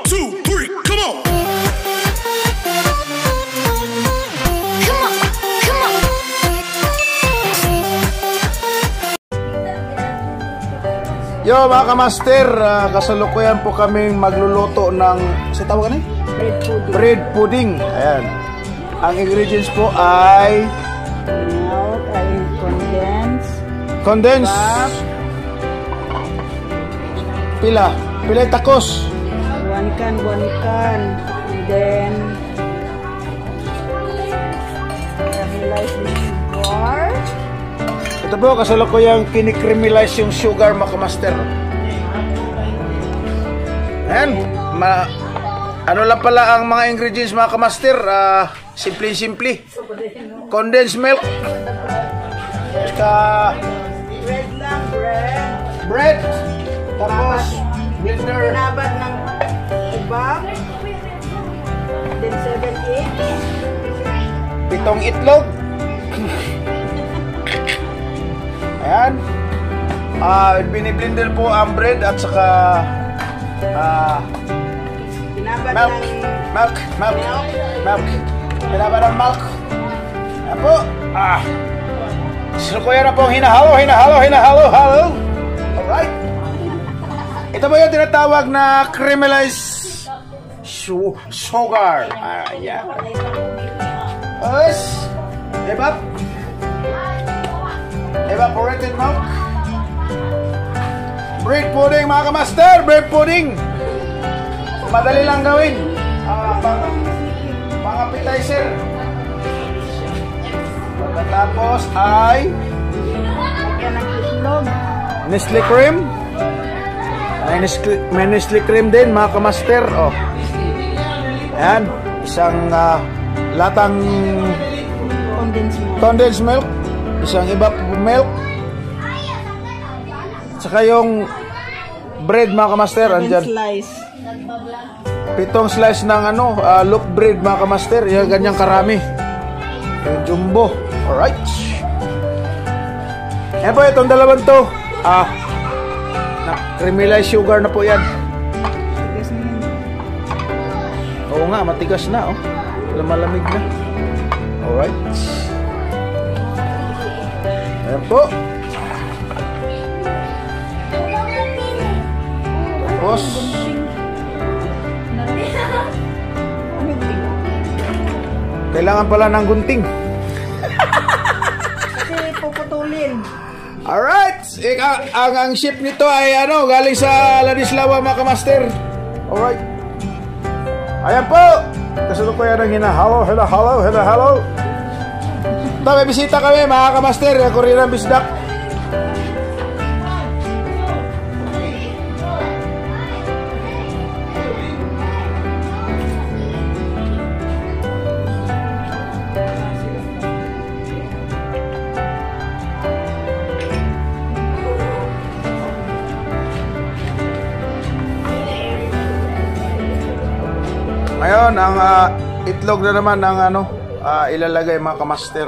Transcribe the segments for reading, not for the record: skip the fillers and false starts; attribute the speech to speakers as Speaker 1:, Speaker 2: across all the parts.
Speaker 1: 1, 2, 3, come on.
Speaker 2: Yo mga kamaster, kasalukuyan po kaming magluluto ng, sa tawag ano? Bread pudding. Ayan. Ang ingredients po ay
Speaker 3: milk, ay
Speaker 2: condensed. Pila yung takos?
Speaker 3: One can. And then caramelize the sugar.
Speaker 2: Ito po, kasalukuyang kinikrimelize yung sugar mga kamaster. Ayan. Ano lang pala ang mga ingredients mga kamaster? Simple. Condensed milk.
Speaker 3: Bread lang,
Speaker 2: bread. Tapos blender.
Speaker 3: Binabad ng ubang. Then 7 eggs.
Speaker 2: 7 itlog. Ayan. Biniblender po ang bread at saka
Speaker 3: Binabad
Speaker 2: milk. Binabad ng milk. Ayan po. Sinukuya na po hinahalo. Alright. Ito po yung tinatawag na caramelized sugar. Ayan. Evaporated milk. Bread pudding mga kamaster. Bread pudding. Madali lang gawin. Pang appetizer. Pagkatapos ay
Speaker 3: Lagyan ng itlog.
Speaker 2: Nestle cream. May Nestle cream din mga kamaster. Ayan. Isang latang condensed milk. Isang evaporated milk. Saka yung bread mga kamaster. Andyan. 7 slice ng loaf bread mga kamaster. Yan, ganyang karami. Yung jumbo. Alright. Yan po, itong dalawang to. Caramelized sugar na po yan. Oo nga, matigas na. Malamig na. Alright. Ayan po. Tapos kailangan pala ng gunting.
Speaker 3: Kasi puputulin.
Speaker 2: Alright. Ang ship nito ay galing sa Ladislao mga kamaster. Alright. Ayan po. Kasalukuyan ng hinahalo. Ito, may bisita kami mga kamaster. Korean bisdak. Ngayon, ang itlog na naman ang ilalagay mga kamaster.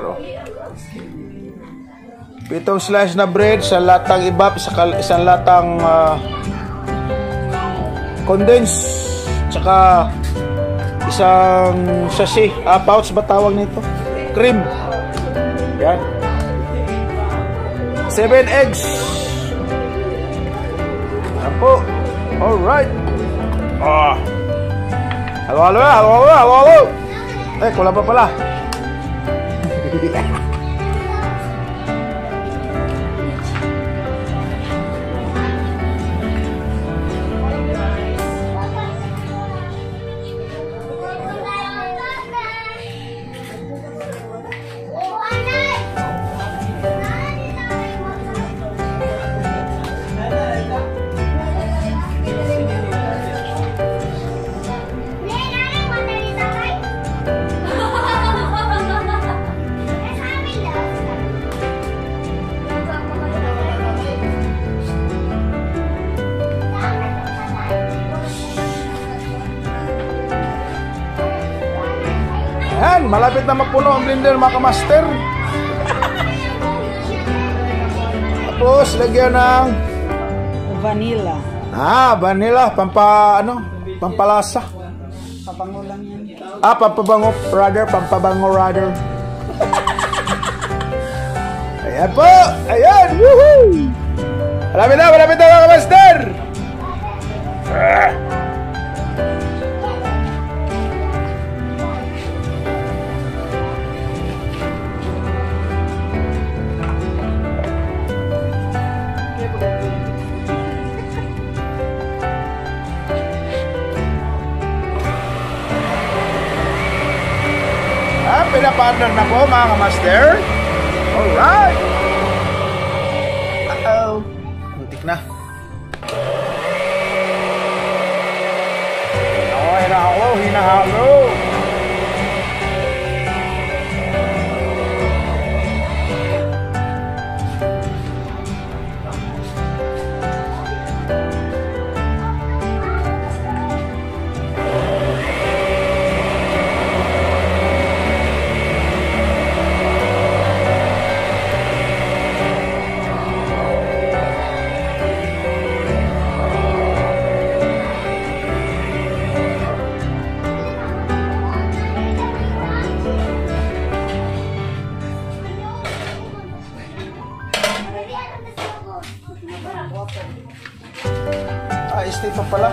Speaker 2: 7 slice na bread sa latang ibap, isang latang condensed, tsaka isang sachet, pouch ba tawag nito? Cream. Yan. 7 eggs. Yan po. Alright. Halo. Kulang pa pala. Ayan, malapit na mapuno ang blender mga kamaster. Tapos lagyan ng
Speaker 3: vanilla.
Speaker 2: Vanilla, pampalasa.
Speaker 3: Pabango lang yan.
Speaker 2: Pampabango rather. Ayan po, ayan, woohoo! Malapit na mga master! Pinapartner na po mga master. Alright! Uh-oh. Muntik na. Hinahalo. Stay pa pala.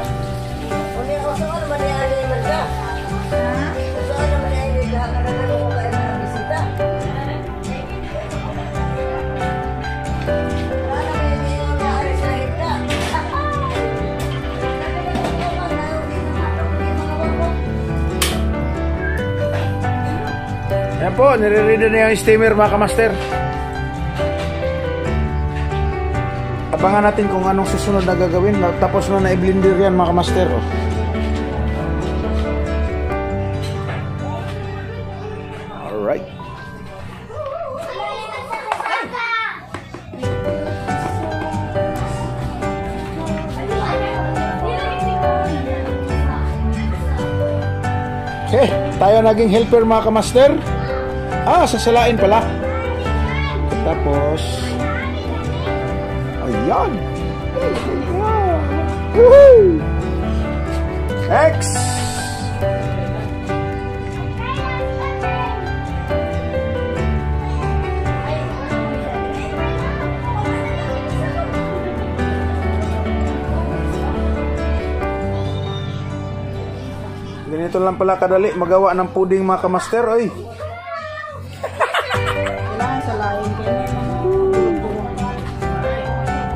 Speaker 2: Ayan po, nire-ready na yung steamer mga kamaster. Abangan natin kung anong susunod na gagawin. Tapos na i-blender yan mga kamaster. Alright. Okay, tayo naging helper mga kamaster. Sasalain pala. Tapos ayan. Woohoo! Next. Ganito lang pala kadali magawa ng puding mga kamaster. Oy.
Speaker 3: Kailangan salain ko yan.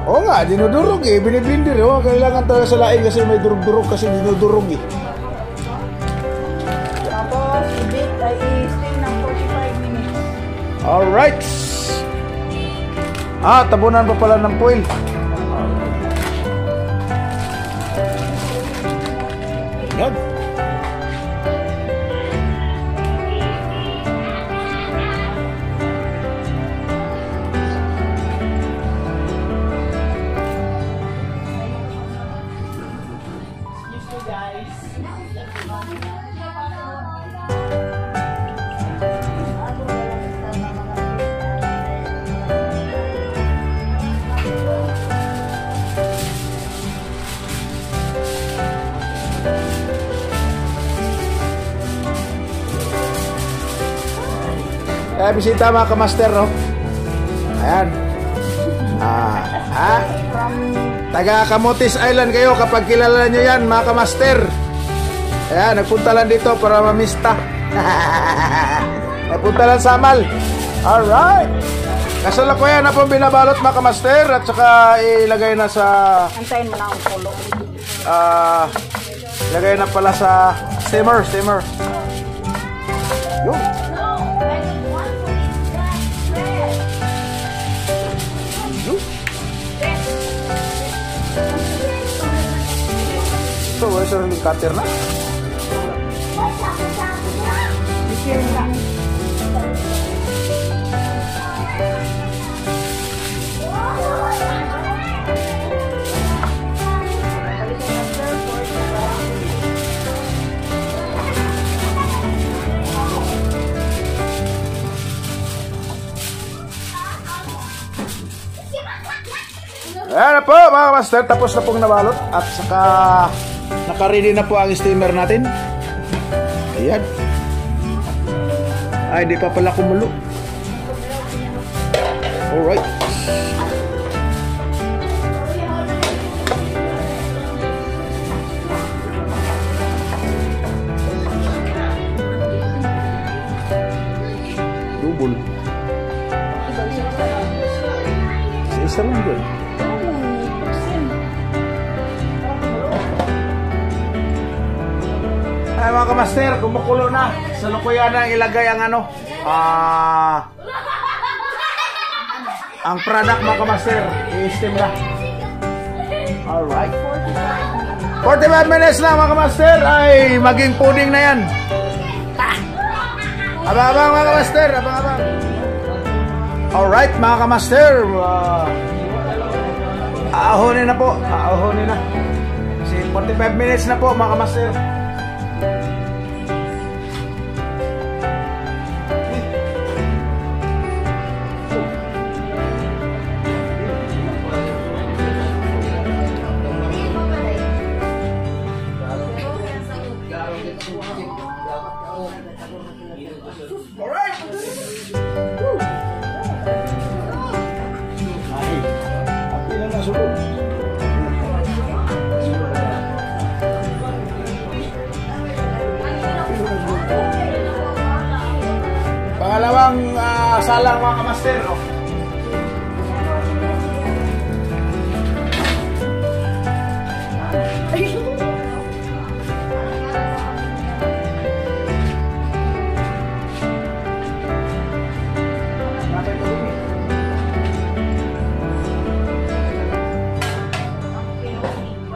Speaker 2: Oo nga, dinudurog eh. Biniblender eh. Kailangan talaga salain kasi may durog-durog kasi dinudurog eh.
Speaker 3: Tapos, i-steam ng 45 minutes.
Speaker 2: Alright. Tabunan pa pala ng foil. Yan. Bisita mga kamaster, no? Ayan. Taga Camotes Island kayo kapag kilala nyo yan mga kamaster. Ayan, nagpunta lang dito para mamista. Nagpunta lang sa Amal. Alright. Kasalukuyan na pong binabalot mga kamaster. At saka ilagay na sa
Speaker 3: Antayin mo na ang pulo.
Speaker 2: ilagay na pala sa steamer. Yun. So, where's your cutter na? Ayan na po mga master, tapos na pong nabalot. At saka naka-ready na po ang steamer natin. Ayan. Ay, di pa pala kumulo. Alright. Double. Isa lang doon. Ay mga kamaster, kumukulo na. Sa lukuyan na ilagay ang ano. Ang product mga kamaster. I-steam na. Alright. 45 minutes na mga kamaster. Ay maging pudding na yan. Abang-abang mga kamaster. Abang-abang. Alright mga kamaster. Aahonin na po. Aahonin na. Kasi 45 minutes na po mga kamaster. Alright. Ay, happy na nasulog. Pangalawang salang mga kamaster. Oh.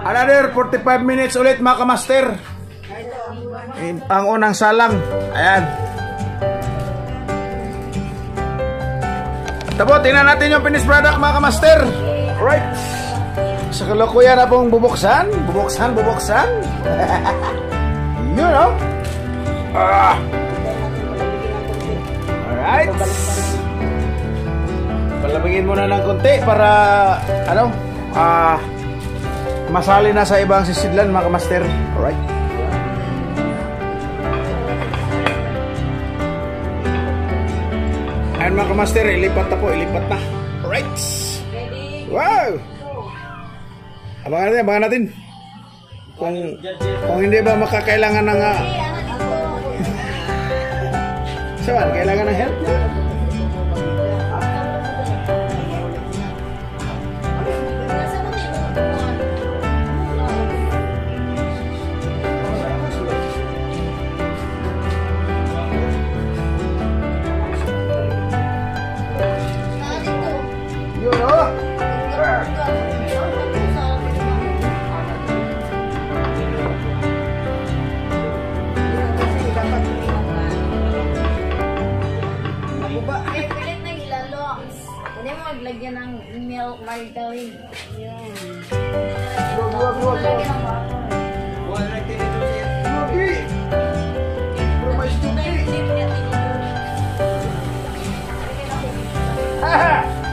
Speaker 2: Another 45 minutes ulit mga kamaster. Ang unang salang. Ayan. Tapos tingnan natin yung finished product mga kamaster. Alright. Sa kalukuyan na pong bubuksan. Bubuksan. You know. Alright. Palabigin muna ng konti para ano masali na sa ibang sisidlan mga kamaster. Alright. Ayan mga kamaster, ilipat na po, ilipat na. Alright. Wow. Abangan natin. Kung hindi ba makakailangan ng saan? Kailangan ng help?
Speaker 3: Maglagyan ng milk margarine. Yan.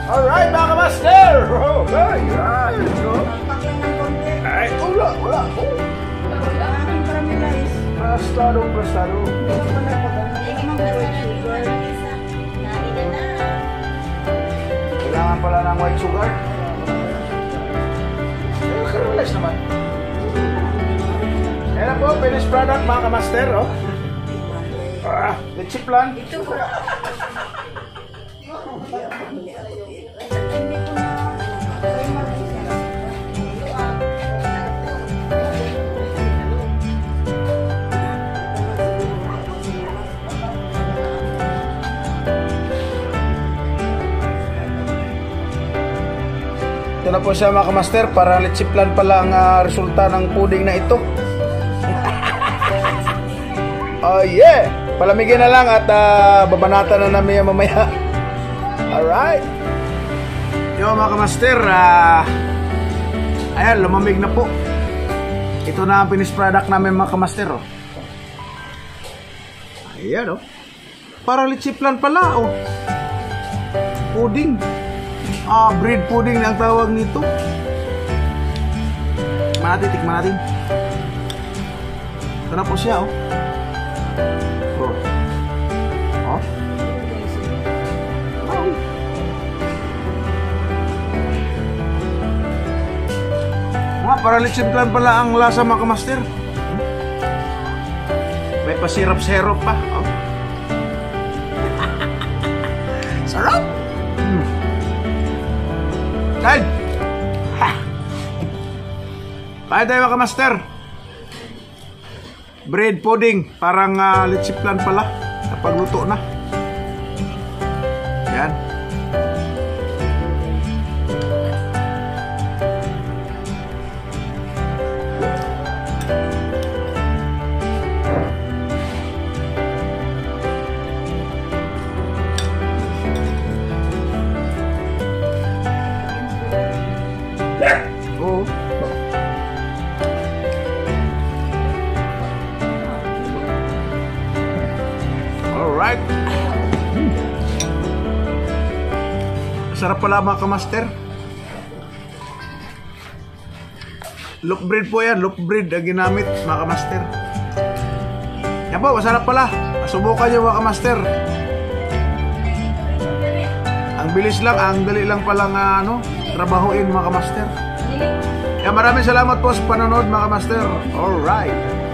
Speaker 2: Alright mga kamaster. Ay, wala. Prastado. Kailangan pala ng white sugar. Relax naman. Ayan na po, finished product mga kamaster. Oh. Let's plan. Ito na po siya mga kamaster, para lechiplan pala ang resulta ng pudding na ito. Oh yeah! Palamigin na lang at babanatan na namin mamaya. Alright! Yo mga kamaster, ayan, lumamig na po. Ito na ang finished product namin mga kamaster. Oh. Ayan oh. Para lechiplan pala oh. Pudding. bread pudding na ang tawag nito. Tikman natin. Ito na po siya, oh. Oh. Oh. Para lechon plan pala ang lasa, mga kamaster. May pasirap-sirap pa. Oh. Sarap! Kain! Kain tayo, mga kamaster. Bread pudding. Parang lechon plan pala. Kapag luto na. Yan. Oh. Alright. Sarap pala, mga kamaster. Loaf bread po yan. Loaf bread ang ginamit, mga kamaster. Yan po, masarap pala. Subukan nyo, mga kamaster. Ang bilis lang, ang dali lang palang trabahuin, mga kamaster. Maraming salamat po sa panonood, mga kamaster. Alright.